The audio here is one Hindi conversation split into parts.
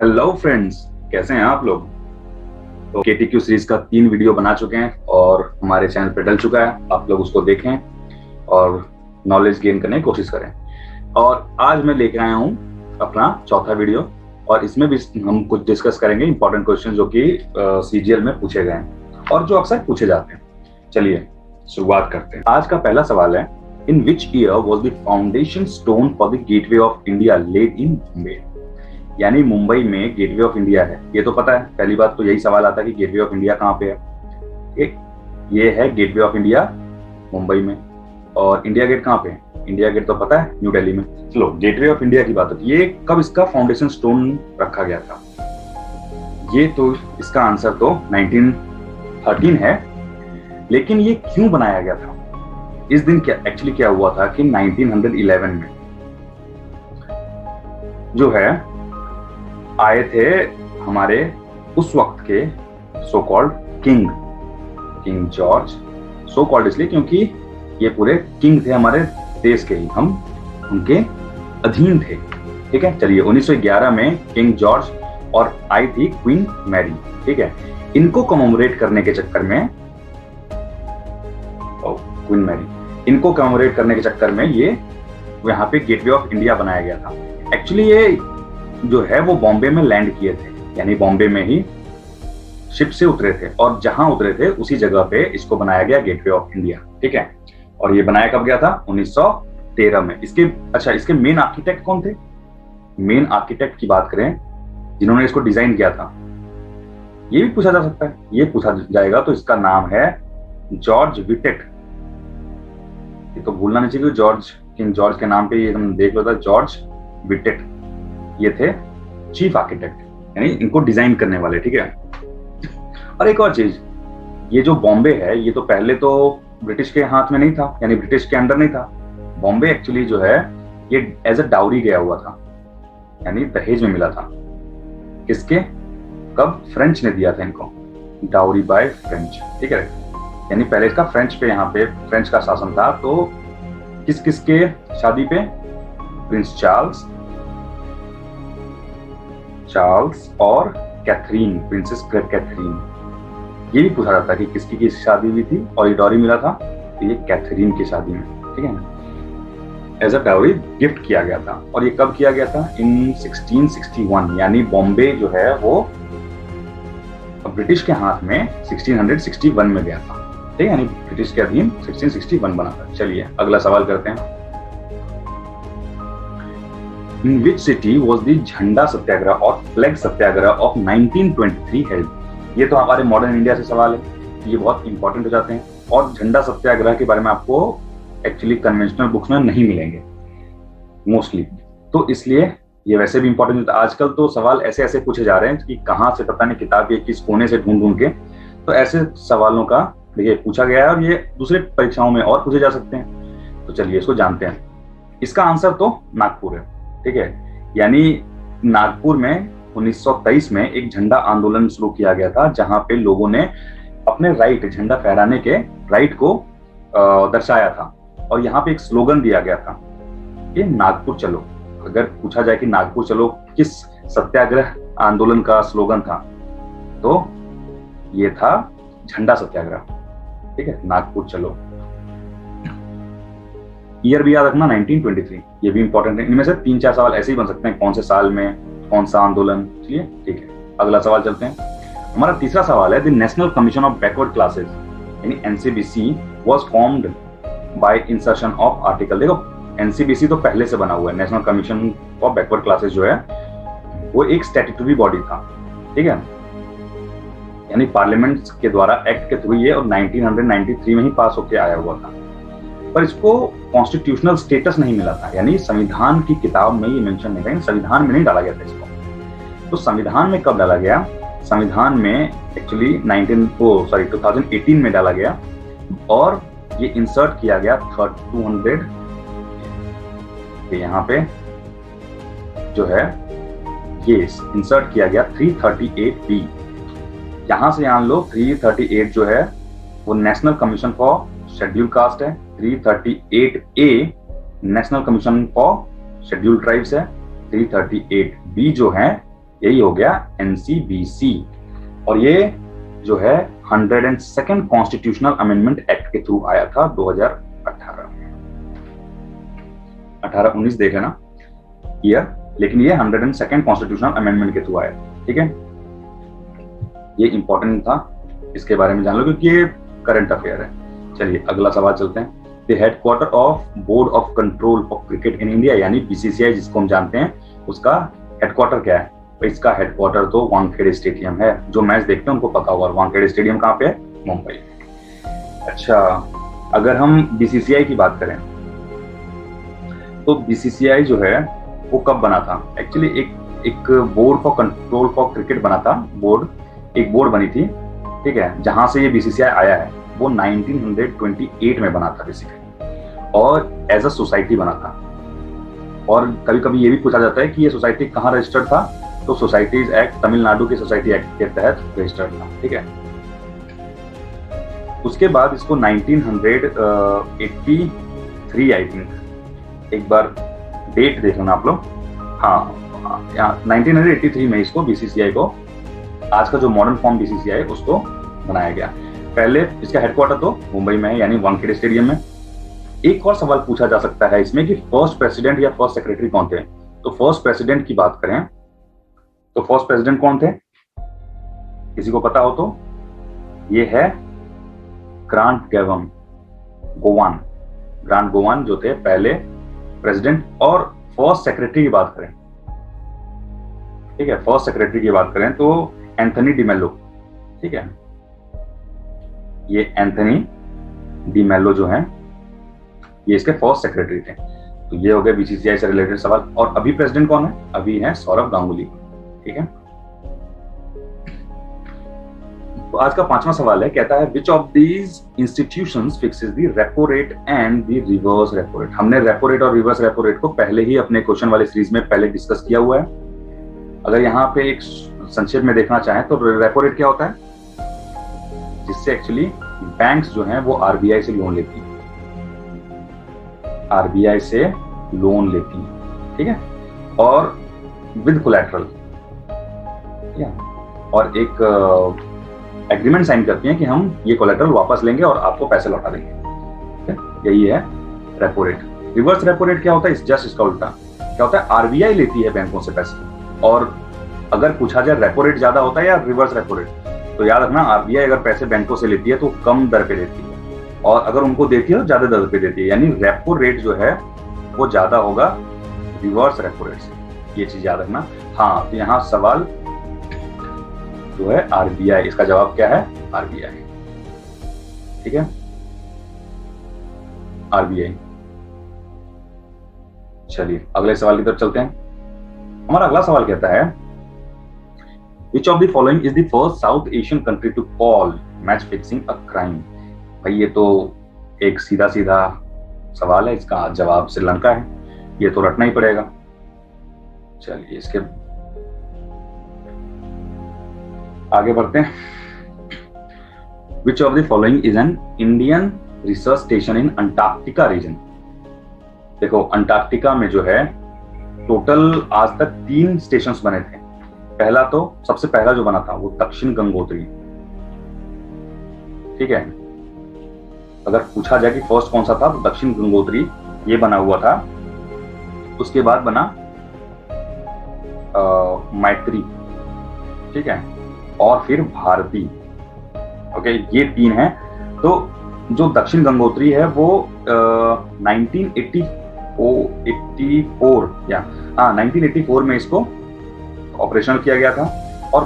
हेलो फ्रेंड्स, कैसे हैं आप लोग। तो KTQ सीरीज का 3 वीडियो बना चुके हैं और हमारे चैनल पे डल चुका है। आप लोग उसको देखें और नॉलेज गेन करने की कोशिश करें। और आज मैं लेके आया हूँ अपना चौथा वीडियो और इसमें भी हम कुछ डिस्कस करेंगे इंपॉर्टेंट क्वेश्चन जो कि CGL में पूछे गए हैं और जो अक्सर पूछे जाते हैं। चलिए शुरुआत करते हैं। आज का पहला सवाल है, in which year was the foundation stone for the Gateway of India laid in Mumbai. यानी मुंबई में गेटवे ऑफ इंडिया है, ये तो पता है। पहली बात तो यही सवाल आता है कि गेटवे ऑफ इंडिया कहाँ पे है। ये है गेटवे ऑफ इंडिया मुंबई में। और इंडिया गेट कहाँ पे है? इंडिया गेट तो पता है, न्यू दिल्ली में। चलो गेटवे ऑफ इंडिया की बात होती है। ये कब इसका फाउंडेशन स्टोन रखा गया था? ये तो इसका आंसर तो 1913 है। लेकिन ये क्यों बनाया गया था? इस दिन क्या हुआ था कि 1911 में जो है आए थे हमारे उस वक्त के so called king George. So called इसलिए क्योंकि ये पूरे किंग थे हमारे देश के ही, हम उनके अधीन थे। ठीक है, चलिए 1911 में किंग जॉर्ज और आई थी क्वीन मैरी। ठीक है, इनको कमेमोरेट करने के चक्कर में इनको कमेमोरेट करने के चक्कर में ये यहाँ पे गेटवे ऑफ इंडिया बनाया गया था। एक्चुअली ये जो है वो बॉम्बे में लैंड किए थे, यानी बॉम्बे में ही शिप से उतरे थे और जहां उतरे थे उसी जगह पे इसको बनाया गया गेटवे ऑफ इंडिया। ठीक है, और ये बनाया कब गया था? 1913 में। इसके मेन आर्किटेक्ट कौन थे? मेन आर्किटेक्ट की बात करें जिन्होंने इसको डिजाइन किया था, ये भी पूछा जा सकता है, ये पूछा जाएगा तो इसका नाम है जॉर्ज विटेट। ये तो भूलना नहीं चाहिए, किंग जॉर्ज के नाम पे ये हम देख लो था, जॉर्ज विटेट। ये थे चीफ आर्किटेक्ट, यानी इनको डिजाइन करने वाले। ठीक है, और एक और चीज, ये जो बॉम्बे है ये तो पहले तो ब्रिटिश के हाथ में नहीं था, यानी ब्रिटिश के अंडर नहीं था। बॉम्बे एक्चुअली जो है ये एज अ डाउरी गया हुआ था, यानी दहेज में मिला था। किसके? कब? फ्रेंच ने दिया था इनको, डाउरी बाय फ्रेंच। ठीक है, यानी पहले इसका फ्रेंच पे, यहाँ पे फ्रेंच का शासन था। तो किस किस के शादी पे? प्रिंस चार्ल्स और कैथरीन, प्रिंसेस कैथरीन। ये भी पूछा जाता है कि किसकी की शादी हुई थी और ये डॉरी मिला था, तो ये कैथरीन की शादी में। ठीक है ना, एज अ डाउरी गिफ्ट किया गया था। और ये कब किया गया था? इन 1661, यानी बॉम्बे जो है वो ब्रिटिश के हाथ में 1661 में गया था। ठीक है, यानी ब्रिटिश के अधीन 1661 बना था। चलिए अगला सवाल करते हैं। In which city was the झंडा सत्याग्रह और फ्लैग सत्याग्रह of 1923 held? ये तो हमारे मॉडर्न इंडिया से सवाल है, ये बहुत इंपॉर्टेंट हो जाते हैं। और झंडा सत्याग्रह के बारे में आपको एक्चुअली कन्वेंशनल बुक्स में नहीं मिलेंगे मोस्टली, तो इसलिए ये वैसे भी इंपॉर्टेंट होता है। आजकल तो सवाल ऐसे ऐसे पूछे जा रहे हैं कि कहाँ से पता नहीं, किताब के किस कोने से ढूंढ के। तो ऐसे सवालों का देखिए पूछा गया है और ये दूसरे परीक्षाओं में और पूछे जा सकते हैं। तो चलिए इसको जानते हैं। इसका आंसर तो नागपुर है। ठीक है, यानी नागपुर में 1923 में एक झंडा आंदोलन शुरू किया गया था, जहां पे लोगों ने अपने राइट, झंडा फहराने के राइट को दर्शाया था। और यहाँ पे एक स्लोगन दिया गया था कि नागपुर चलो। अगर पूछा जाए कि नागपुर चलो किस सत्याग्रह आंदोलन का स्लोगन था, तो ये था झंडा सत्याग्रह। ठीक है, नागपुर चलो। ईयर भी याद रखना 1923, ये भी इंपॉर्टेंट है। इनमें से 3-4 सवाल ऐसे ही बन सकते हैं, कौन से साल में कौन सा आंदोलन। चलिए ठीक है, अगला सवाल चलते हैं। हमारा तीसरा सवाल है, the national commission of backward classes यानी NCBC was formed by insertion of article. देखो NCBC तो पहले से बना हुआ है, national commission of backward classes जो है वो एक स्टैट्यूटरी बॉडी था। ठीक है, यानी पार्लियामेंट के द्वारा एक्ट के थ्रू ये और 1993 में ही पास होकर आया हुआ था, पर इसको कॉन्स्टिट्यूशनल स्टेटस नहीं मिला था, यानी संविधान की किताब में ये मेंशन नहीं था, संविधान में नहीं डाला गया था इसको। तो संविधान में कब डाला गया? संविधान में एक्चुअली 2018 में डाला गया और ये इंसर्ट किया गया 200 यहाँ पे जो है ये इंसर्ट किया गया 338B। यहां से यहाँ लो 338 जो है वो national commission for schedule caste है, 338A national commission for schedule tribes है, 338B जो है यही हो गया एनसीबीसी। और ये जो है 102nd कॉन्स्टिट्यूशनल अमेंडमेंट एक्ट के थ्रू आया था 2018 में। 18-19 देख लेना ईयर, लेकिन ये 102nd कॉन्स्टिट्यूशनल अमेंडमेंट के थ्रू आया। ठीक है, ये इंपॉर्टेंट था, इसके बारे में जान लो क्योंकि ये करंट अफेयर है। चलिए अगला सवाल चलते हैं। The headquarter of board of control of cricket in India, यानी बीसीसीआई जिसको हम जानते हैं, उसका हेडक्वार्टर क्या है? तो इसका हेडक्वार्टर तो वानखेड़े स्टेडियम है। जो मैच देखते हैं उनको पता होगा वानखेड़े स्टेडियम कहाँ पे है, मुंबई। अच्छा, अगर हम बीसीसीआई की बात करें तो बीसीसीआई जो है वो कब बना था? एक्चुअली एक board for control for cricket बना था, एक बोर्ड बनी थी, ठीक है, जहां से ये बीसीसीआई आया है वो 1928 में बना था बेसिकली, और एज अ सोसाइटी बना था। और कभी कभी ये भी पूछा जाता है कि ये सोसाइटी कहाँ रजिस्टर्ड था, तो सोसाइटीज एक्ट, तमिलनाडु के सोसाइटी एक्ट के तहत रजिस्टर्ड था। ठीक है, उसके बाद इसको 1983 आई थिंक, एक बार डेट देख लेना आप लोग, हाँ 1983 में इसको बीसीसीआई को, आज का जो मॉडर्न फॉर्म बीसीसीआई उसको बनाया गया। पहले इसका हेडक्वार्टर तो मुंबई में है, यानी वानखेड़े स्टेडियम में। एक और सवाल पूछा जा सकता है इसमें कि फर्स्ट प्रेसिडेंट या फर्स्ट सेक्रेटरी कौन थे? तो फर्स्ट प्रेसिडेंट की बात करें तो फर्स्ट प्रेसिडेंट कौन थे, किसी को पता हो तो? ये है ग्रांट गोवान जो थे पहले प्रेसिडेंट। और फर्स्ट सेक्रेटरी की बात करें, ठीक है, फर्स्ट सेक्रेटरी की बात करें तो एंथनी डी मेलो। ठीक है, ये एंथनी डी मेलो जो है ये इसके फर्स्ट सेक्रेटरी थे। तो ये हो गया बीसीसीआई से रिलेटेड सवाल। और अभी प्रेसिडेंट कौन है? अभी है सौरभ गांगुली। ठीक है, तो आज का 5वां सवाल है, कहता है which of these institutions fixes the repo rate and the reverse repo rate. हमने रेपो रेट और रिवर्स रेपो रेट को पहले ही अपने क्वेश्चन वाले सीरीज में पहले डिस्कस किया हुआ है। अगर यहाँ पे एक संक्षेप में देखना चाहें तो रेपो रेट क्या होता है? जिससे एक्चुअली बैंक्स जो हैं वो आरबीआई से लोन लेती है, आरबीआई से लोन लेती है। ठीक है, और विद कोलैटरल, ठीक है, और एक एग्रीमेंट साइन करती हैं कि हम ये कोलैटरल वापस लेंगे और आपको पैसे लौटा देंगे। ठीक है, यही है repo rate. Reverse repo rate क्या होता है? जस्ट इसका उल्टा। क्या होता है? आरबीआई लेती है बैंकों से पैसे, और अगर पूछा जाए रेपो रेट ज्यादा होता है या रिवर्स रेपो रेट, तो याद रखना आरबीआई अगर पैसे बैंकों से लेती है तो कम दर पे देती है, और अगर उनको देती है तो ज्यादा दर पे देती है, यानी रेपो रेट जो है वो ज्यादा होगा रिवर्स रेपो रेट से। ये चीज याद रखना। हाँ, तो यहाँ सवाल जो है आरबीआई, इसका जवाब क्या है? आरबीआई। ठीक है, आरबीआई। चलिए अगले सवाल की तरफ चलते हैं। हमारा अगला सवाल कहता है Which of the following is the first South Asian country to call match fixing a crime? भाई ये तो एक सीधा सीधा सवाल है, इसका जवाब श्रीलंका है, ये तो रटना ही पड़ेगा। चलिए इसके आगे बढ़ते हैं। Which of the following is an Indian research station in Antarctica region? देखो अंटार्कटिका में जो है टोटल आज तक 3 स्टेशन बने थे। पहला तो सबसे पहला जो बना था वो दक्षिण गंगोत्री। ठीक है, अगर पूछा जाए कि फर्स्ट कौन सा था तो दक्षिण गंगोत्री ये बना हुआ था। उसके बाद बना मैत्री, ठीक है, और फिर भारती। ओके, ये 3 हैं। तो जो दक्षिण गंगोत्री है वो 1984 में इसको ऑपरेशनल किया गया था। और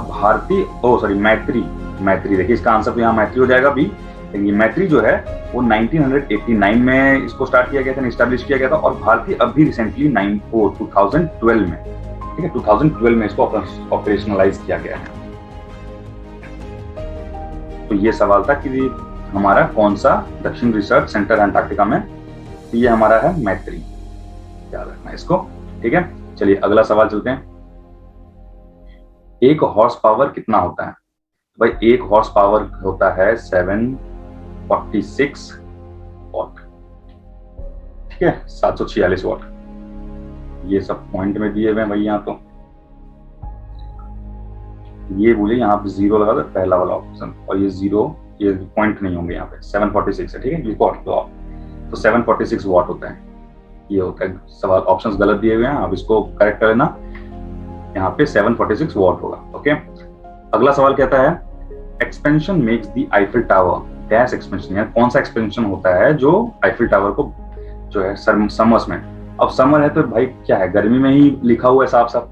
मैत्री देखिए इसका आंसर तो यहाँ मैत्री हो जाएगा भी। ये मैत्री जो है वो 1989 में इसको स्टार्ट किया गया था, एस्टैब्लिश किया गया था। और भारती अभी रिसेंटली 2012 में, ठीक है, 2012 में इसको ऑपरेशनलाइज किया गया है। तो ये सवाल था कि हमारा कौन सा दक्षिण रिसर्च सेंटर अंटार्कटिका में, तो ये हमारा है मैत्री, याद रखना इसको। ठीक है, चलिए अगला सवाल चलते हैं। एक हॉर्स पावर कितना होता है? भाई एक हॉर्स पावर होता है 746 वॉट। ठीक है, 746 वॉट। ये सब पॉइंट में दिए हुए हैं भाई यहाँ तो। ये बोलिए यहाँ पे 0 लगा दो, पहला वाला ऑप्शन, और ये 0, ये पॉइंट नहीं होंगे यहाँ पे। 746 है, ठीक है, तो 746 वॉट होता है, ये होता है। सवाल ऑप्शंस गलत दिए हुए हैं, आप इसको करेक्ट कर लेना। यहाँ पे 746 वॉट होगा। ओके, अगला सवाल कहता है expansion makes the Eiffel tower dash expansion, यानी कौन सा एक्सपेंशन होता है जो आईफिल टावर को जो है समर्स में। अब समर है तो भाई क्या है, गर्मी में ही लिखा हुआ है साफ साफ,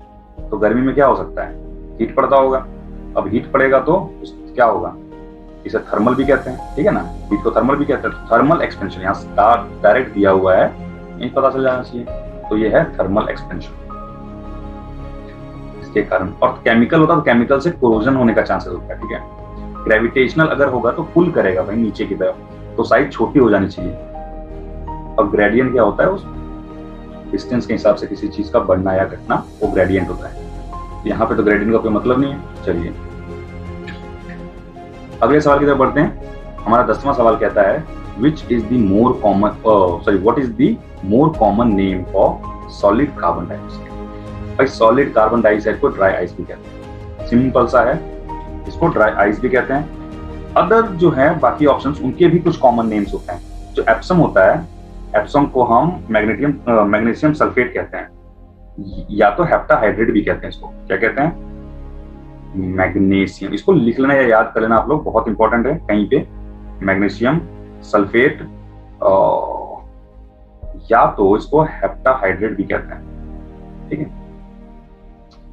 तो गर्मी में क्या हो सकता है, हीट पड़ता होगा। अब हीट पड़ेगा तो क्या होगा, इसे थर्मल भी कहते हैं, ठीक है ना, हीट को थर्मल भी कहते हैं। थर्मल एक्सपेंशन यहाँ डायरेक्ट दिया हुआ है, यही पता चल जाना चाहिए, तो ये है थर्मल एक्सपेंशन इसके कारण। और केमिकल होता है तो केमिकल से कोरोजन होने का चांसेस होता है, ठीक है। ग्रेविटेशनल अगर होगा तो पुल करेगा भाई नीचे की तरफ, तो साइज छोटी हो जानी चाहिए। और ग्रेडियंट क्या होता है, उस डिस्टेंस के हिसाब से किसी चीज का बढ़ना या घटना, वो ग्रेडियंट होता है। यहाँ पे तो ग्रेडियंट का कोई मतलब नहीं है। चलिए अगले सवाल की तरफ बढ़ते हैं। हमारा 10वां सवाल कहता है which is the more common what is the more common name for solid carbon dioxide. भाई सॉलिड कार्बन डाइऑक्साइड को ड्राई आइस भी कहते हैं, सिंपल सा है, इसको ड्राई आइस भी कहते हैं। अदर जो है बाकी ऑप्शंस, उनके भी कुछ कॉमन नेम्स होते हैं। जो एप्सम होता है, एप्सम को हम मैग्नीशियम सल्फेट कहते हैं, या तो हेप्टाहाइड्रेट भी कहते हैं। इसको क्या कहते हैं, मैग्नीशियम। इसको लिख लेना या याद कर लेना आप लोग, बहुत इंपॉर्टेंट है कहीं पे। मैग्नीशियम सल्फेट, या तो इसको हेप्टाहाइड्रेट भी कहते हैं, ठीक है,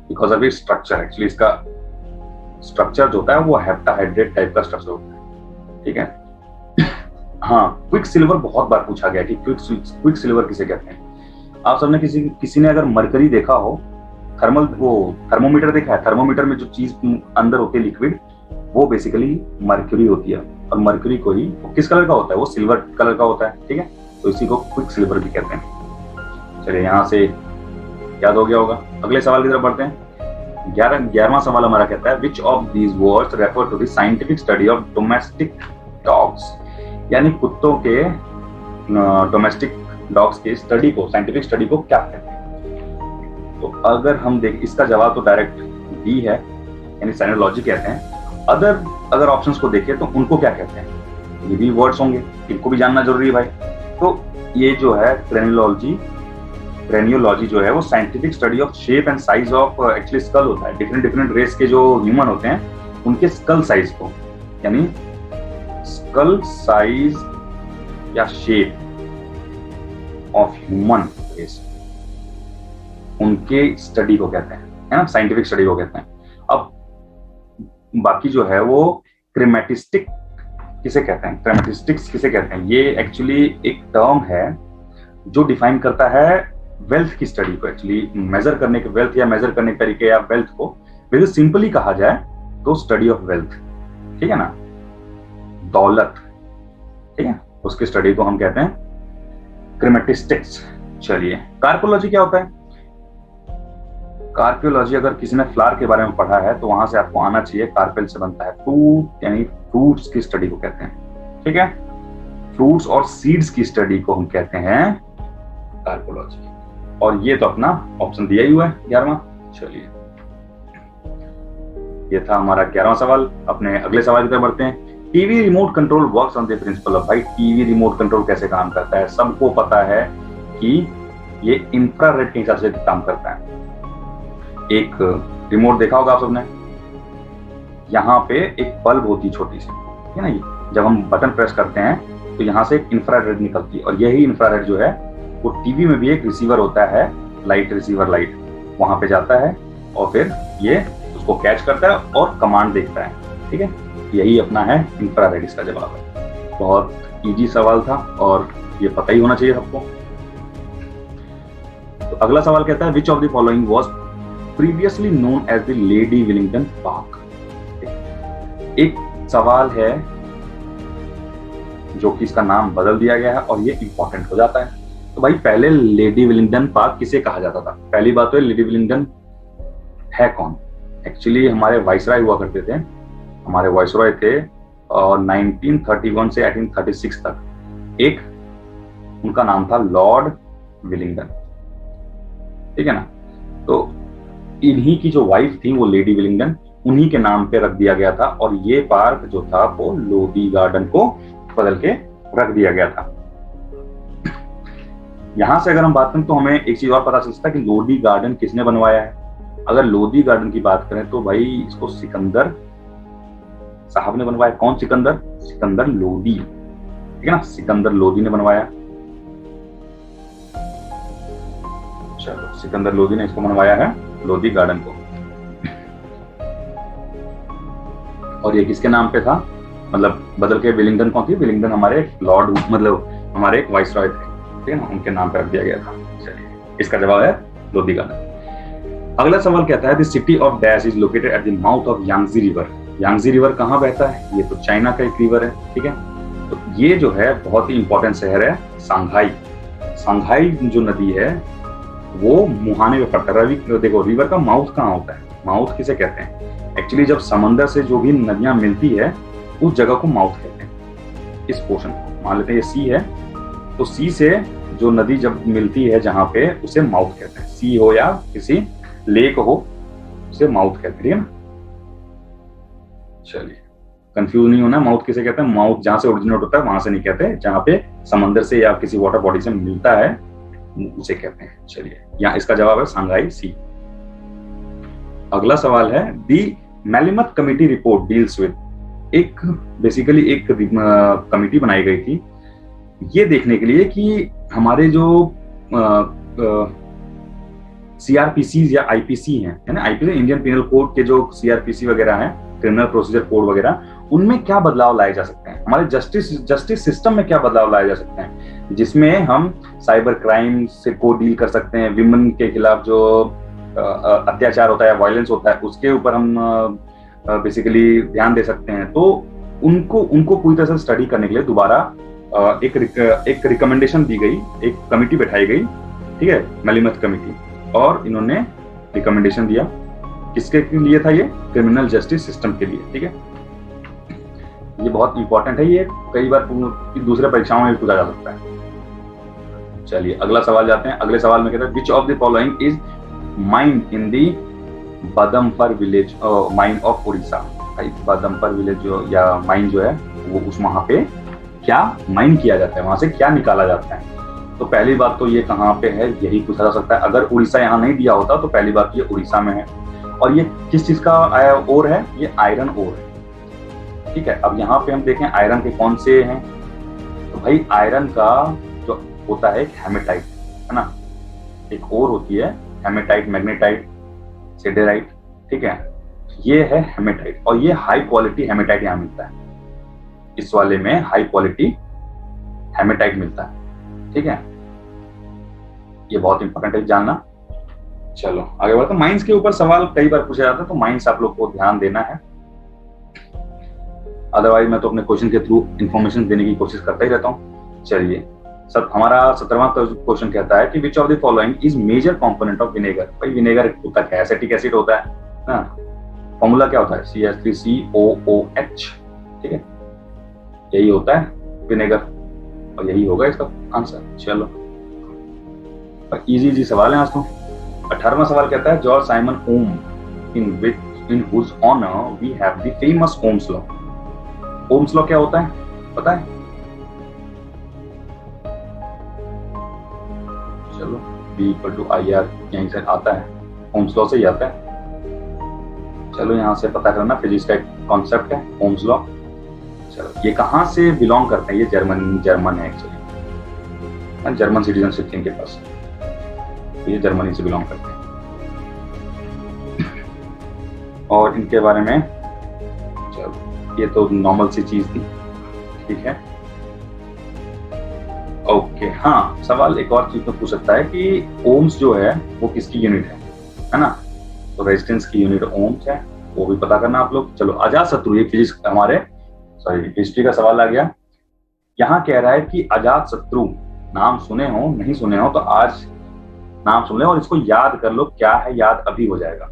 because of it structure. Actually इसका स्ट्रक्चर जो होता है वो हेप्टाहाइड्रेट टाइप का स्ट्रक्चर होता है, ठीक है। हाँ, क्विक सिल्वर बहुत बार पूछा गया कि क्विक सिल्वर किसे कहते हैं। आप सबने किसी ने अगर मरकरी देखा हो, थर्मोमीटर देखा है, थर्मोमीटर में जो चीज अंदर होती है लिक्विड, वो बेसिकली मरकरी होती है। और मरकरी को ही वो किस कलर का होता है, वो सिल्वर कलर का होता है, ठीक है, तो इसी को क्विक सिल्वर भी कहते हैं। चलिए यहाँ से याद हो गया होगा। अगले सवाल की तरफ बढ़ते हैं। 11वां सवाल हमारा कहता है which of these words refer to the scientific study of domestic dogs, यानी कुत्तों के डोमेस्टिक डॉग्स के स्टडी को, साइंटिफिक स्टडी को क्या कहते हैं। तो अगर हम देख, इसका जवाब तो डायरेक्ट डी है, यानी साइनोलॉजी कहते हैं। अगर ऑप्शंस को देखें तो उनको क्या कहते हैं, ये भी वर्ड्स होंगे, इनको भी जानना जरूरी है भाई। तो ये जो है क्रेनियोलॉजी जो है वो scientific study of shape and size of actually skull होता है। डिफरेंट रेस के जो ह्यूमन होते हैं उनके स्कल साइज को, यानी स्कल साइज या शेप ऑफ ह्यूमन रेस, उनके स्टडी को कहते हैं, है ना, साइंटिफिक स्टडी को कहते हैं। अब बाकी जो है वो क्रेमेटिस्टिक किसे कहते हैं, क्रेमेटिस्टिक्स किसे कहते हैं, ये एक्चुअली एक टर्म है जो डिफाइन करता है वेल्थ की स्टडी को। एक्चुअली मेजर करने के वेल्थ या मेजर करने के तरीके या वेल्थ को बिल्कुल सिंपली कहा जाए तो स्टडी ऑफ वेल्थ, ठीक है ना, दौलत, ठीक है, उसकी स्टडी को हम कहते हैं क्रेमेटिस्टिक्स। चलिए कार्पोलॉजी क्या होता है। कार्पियोलॉजी अगर किसी ने फ्लावर के बारे में पढ़ा है तो वहां से आपको आना चाहिए, कार्पेल से बनता है, फ्रूट यानी फ्रूट्स की स्टडी को कहते हैं, ठीक है, फ्रूट्स और सीड्स की स्टडी को हम कहते हैं कार्पोलॉजी। और ये तो अपना ऑप्शन दिया ही हुआ है 11वां। चलिए ये था हमारा 11वां सवाल। अपने अगले सवाल की तरफ बढ़ते हैं। TV remote control works on the principle of, भाई टीवी रिमोट कंट्रोल कैसे काम करता है, सबको पता है कि ये इंफ्रारेड के हिसाब से काम करता है। एक रिमोट देखा होगा आप सबने, यहाँ पे एक बल्ब होती है छोटी सी, है ना, ये जब हम बटन प्रेस करते हैं तो यहाँ से एक इंफ्रारेड निकलती है, और यही इंफ्रारेड जो है वो टीवी में भी एक रिसीवर होता है, लाइट रिसीवर लाइट, वहां पे जाता है और फिर ये उसको कैच करता है और कमांड देखता है, ठीक है, यही अपना है इंफ्रारेड। इसका जवाब है। बहुत इजी सवाल था और ये पता ही होना चाहिए सबको। तो अगला सवाल कहता है which of the following was previously known as the lady Willingdon park. एक सवाल है जो कि इसका नाम बदल दिया गया है और ये इंपॉर्टेंट हो जाता है। तो भाई पहले लेडी विलिंगटन पार्क किसे कहा जाता था। पहली बात तो लेडी विलिंगटन है कौन। एक्चुअली हमारे वाइसराय हुआ करते थे, हमारे वाइसराय थे और 1931 से 1836 तक। एक उनका नाम था लॉर्ड विलिंगटन, ठीक है ना। तो इन्हीं की जो वाइफ थी वो लेडी विलिंगटन उन्हीं के नाम पे रख दिया गया था, और ये पार्क जो था वो लोधी गार्डन को बदल के रख दिया गया था। यहां से अगर हम बात करें तो हमें एक चीज और पता चलता है कि लोधी गार्डन किसने बनवाया है। अगर लोधी गार्डन की बात करें तो भाई इसको सिकंदर साहब ने बनवाया। कौन सिकंदर? सिकंदर लोधी, ठीक है ना, सिकंदर लोधी ने बनवाया। चलो, सिकंदर लोधी ने इसको बनवाया है, लोधी गार्डन को। और ये किसके नाम पे था? मतलब बदल के विलिंगडन कौन थी? विलिंगडन हमारे लॉर्ड, मतलब हमारे एक वाइसरॉय थे, ठीक है ना, उनके नाम पे रख दिया गया था। चलिए, इसका जवाब है लोधी गार्डन। अगला सवाल कहता है the city of dash is located at the mouth of Yangtze river. Yangtze river कहाँ बहता है? ये तो चाइना का एक रिवर है, ठीक है। तो ये जो है बहुत ही इंपॉर्टेंट शहर है सांघाई। सांघाई जो नदी है वो मुहाने में पड़ता है। रवि देखो, रिवर का माउथ कहाँ होता है? माउथ किसे कहते हैं? एक्चुअली जब समंदर से जो भी नदियां मिलती है उस जगह को माउथ कहते हैं। इस पोर्शन को मान लेते हैं ये सी है, तो सी से जो नदी जब मिलती है जहां पे, उसे माउथ कहते हैं। सी हो या किसी लेक हो, उसे माउथ कहते हैं, ठीक है ना। चलिए, कंफ्यूज नहीं होना, माउथ किसे कहते हैं? माउथ जहां से ओरिजिनेट होता है वहां से नहीं कहते, जहां पे समंदर से या किसी वाटर बॉडी से मिलता है उसे कहते हैं। चलिए, यहाँ इसका जवाब है सांघाई सी। अगला सवाल है दी मैलिमथ कमिटी रिपोर्ट डील्स विद। एक बेसिकली एक कमिटी बनाई गई थी ये देखने के लिए कि हमारे जो सीआरपीसी या आईपीसी हैं, है ना, आईपीसी इंडियन पिनल कोड के जो सीआरपीसी वगैरह हैं, क्रिमिनल प्रोसीजर कोड वगैरह, उनमें क्या बदलाव लाए जा सकते हैं, हमारे जस्टिस सिस्टम में क्या बदलाव लाए जा सकते हैं, जिसमें हम साइबर क्राइम से को डील कर सकते हैं, विमेन के खिलाफ जो अत्याचार होता है, वायलेंस होता है, उसके ऊपर हम बेसिकली ध्यान दे सकते हैं। तो उनको पूरी तरह से स्टडी करने के लिए दोबारा एक रिकमेंडेशन दी गई, एक कमिटी बैठाई गई, ठीक है, मैलिमथ कमिटी, और इन्होंने रिकमेंडेशन दिया किसके लिए था? ये क्रिमिनल जस्टिस सिस्टम के लिए, ठीक है। ये बहुत इंपॉर्टेंट है, ये कई बार दूसरे परीक्षाओं में भी पूछा जा सकता है। चलिए, अगला सवाल जाते हैं। अगले सवाल में कहता है which of the following is mine in the Badampahar village mine of Orissa. भाई बदमपर विलेज जो या माइन जो है वो उस वहां पे क्या माइन किया जाता है, वहां से क्या निकाला जाता है? तो पहली बात तो ये कहाँ पे है यही पूछा जा सकता है। अगर उड़ीसा यहाँ नहीं दिया होता तो पहली बात ये उड़ीसा में है। और ये किस चीज का ओर है? ये आयरन ओर है, ठीक है। अब यहाँ पे हम देखें आयरन के कौन से हैं, तो भाई आयरन का जो होता है हेमेटाइट, है ना, एक ओर होती है हेमेटाइट, मैग्नेटाइट, सिडेराइट, ठीक है, ये है हेमेटाइट, और ये हाई क्वालिटी हेमेटाइट यहाँ मिलता है। इस वाले में हाई क्वालिटी हेमेटाइट मिलता है, ठीक है। ये बहुत इंपॉर्टेंट है जानना। चलो आगे बढ़ते हैं। माइंस के ऊपर सवाल कई बार पूछा जाता है, तो माइंस आप लोग को ध्यान देना है, अदरवाइज मैं तो अपने क्वेश्चन के थ्रू इंफॉर्मेशन देने की कोशिश करता ही रहता हूँ। चलिए, हमारा 17वां क्वेश्चन कहता है कि which of the following is major component of vinegar. भाई विनेगर होता है एसिटिक एसिड होता है ना, फॉर्मूला क्या होता है? CH3COOH, ठीक है, यही होता है विनेगर, और यही होगा इसका आंसर। चलो, इजी सवाल है आज तो। 18वां सवाल कहता है George Simon Ohm in whose honour we have the famous Ohm's law. Ohm's law क्या होता है पता है? चलो, B=IR यहीं से आता है, ओम्स लॉ से ही आता है। चलो यहाँ से पता करना, फिजिक्स का एक कॉन्सेप्ट है ओम्स लॉ। चलो, ये कहाँ से बिलोंग करते हैं? ये जर्मन है एक्चुअली, जर्मन सिटीजनशिप इनके पास, ये जर्मनी से बिलोंग करते हैं। और इनके बारे में चलो, ये तो नॉर्मल सी चीज थी, ठीक है। ओके, हाँ, सवाल एक और चीज तो पूछ सकता है कि ओम्स जो है वो किसकी यूनिट है ना, तो रेजिस्टेंस की यूनिट ओम्स है, वो भी पता करना आप लोग। चलो, अजातशत्रु, ये फिजिक्स हमारे हिस्ट्री का सवाल आ गया। यहाँ कह रहा है कि अजातशत्रु नाम सुने हो, नहीं सुने हो तो आज नाम सुन ले और इसको याद कर लो, क्या है याद अभी हो जाएगा।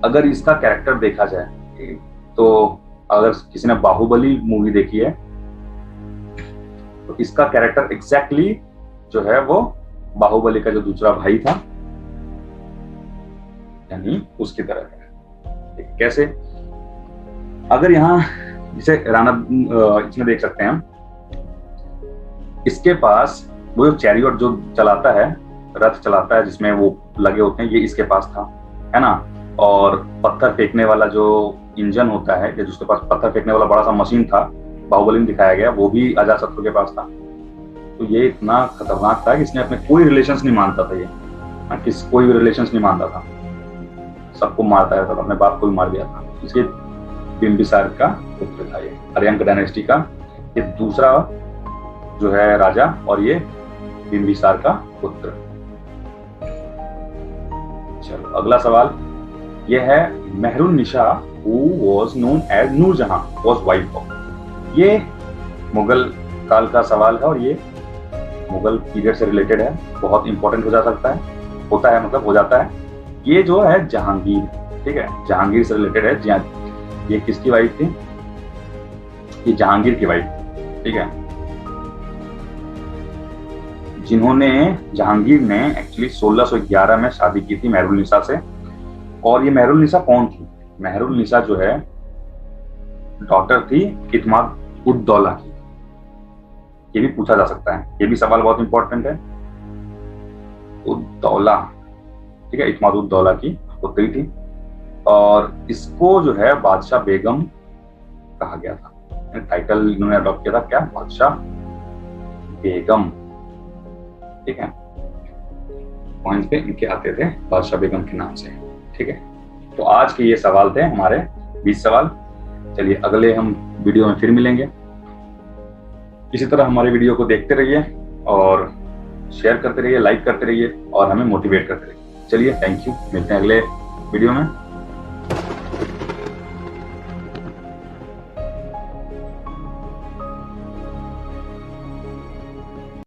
अगर इसका कैरेक्टर देखा जाए तो अगर किसी ने बाहुबली मूवी देखी है तो इसका कैरेक्टर एग्जैक्टली जो है वो बाहुबली का जो दूसरा भाई था यानी उसकी तरह है। कैसे? अगर यहाँ जिसे राणा इसमें देख सकते हैं हम, इसके पास वो चैरियट जो चलाता है, रथ चलाता है जिसमें वो लगे होते हैं, ये इसके पास था, है ना। और पत्थर फेंकने वाला जो इंजन होता है, या जिसके पास पत्थर फेंकने वाला बड़ा सा मशीन था, बाहुबली में दिखाया गया, वो भी अजातशत्रु के पास था। तो ये इतना खतरनाक था कि इसने अपने कोई रिलेशंस नहीं मानता था, ये कोई भी रिलेशंस नहीं मानता था, सबको मारता रहता था, अपने बाप को भी मार दिया था। इसके बिंबिसार का पुत्र था, ये अर्यांक डायनेस्टी का ये दूसरा जो है राजा, और ये बिंबिसार का पुत्र। चलो अगला सवाल ये है, Mehrunnisa who was known as Noor Jahan was wife of। ये मुगल काल का सवाल है और ये मुगल पीरियड से रिलेटेड है, बहुत इंपॉर्टेंट हो जा सकता है, होता है मतलब हो जाता है। ये जो है जहांगीर, ठीक है, जहांगीर से रिलेटेड है। ये किसकी वाइफ थी? ये जहांगीर की वाइफ, ठीक है। जिन्होंने जहांगीर ने एक्चुअली 1611 में शादी की थी मेहरुन्निसा से। और ये मेहरुन्निसा कौन थी? मेहरुन्निसा जो है डॉटर थी इत्माद-उद-दौला की। ये भी पूछा जा सकता है, ये भी सवाल बहुत इंपॉर्टेंट है। उद-दौला, ठीक है, इत्माद-उद-दौला की पुत्री थी, और इसको जो है बादशाह बेगम कहा गया था। टाइटल इन्होंने अडॉप्ट किया था, क्या? बादशाह बेगम, ठीक है। पॉइंट्स पे इनके आते थे बादशाह बेगम के नाम से, ठीक है। तो आज के ये सवाल थे हमारे 20 सवाल। चलिए अगले हम वीडियो में फिर मिलेंगे। इसी तरह हमारे वीडियो को देखते रहिए और शेयर करते रहिए, लाइक करते रहिए और हमें मोटिवेट करते रहिए। चलिए, थैंक यू, मिलते हैं अगले वीडियो में।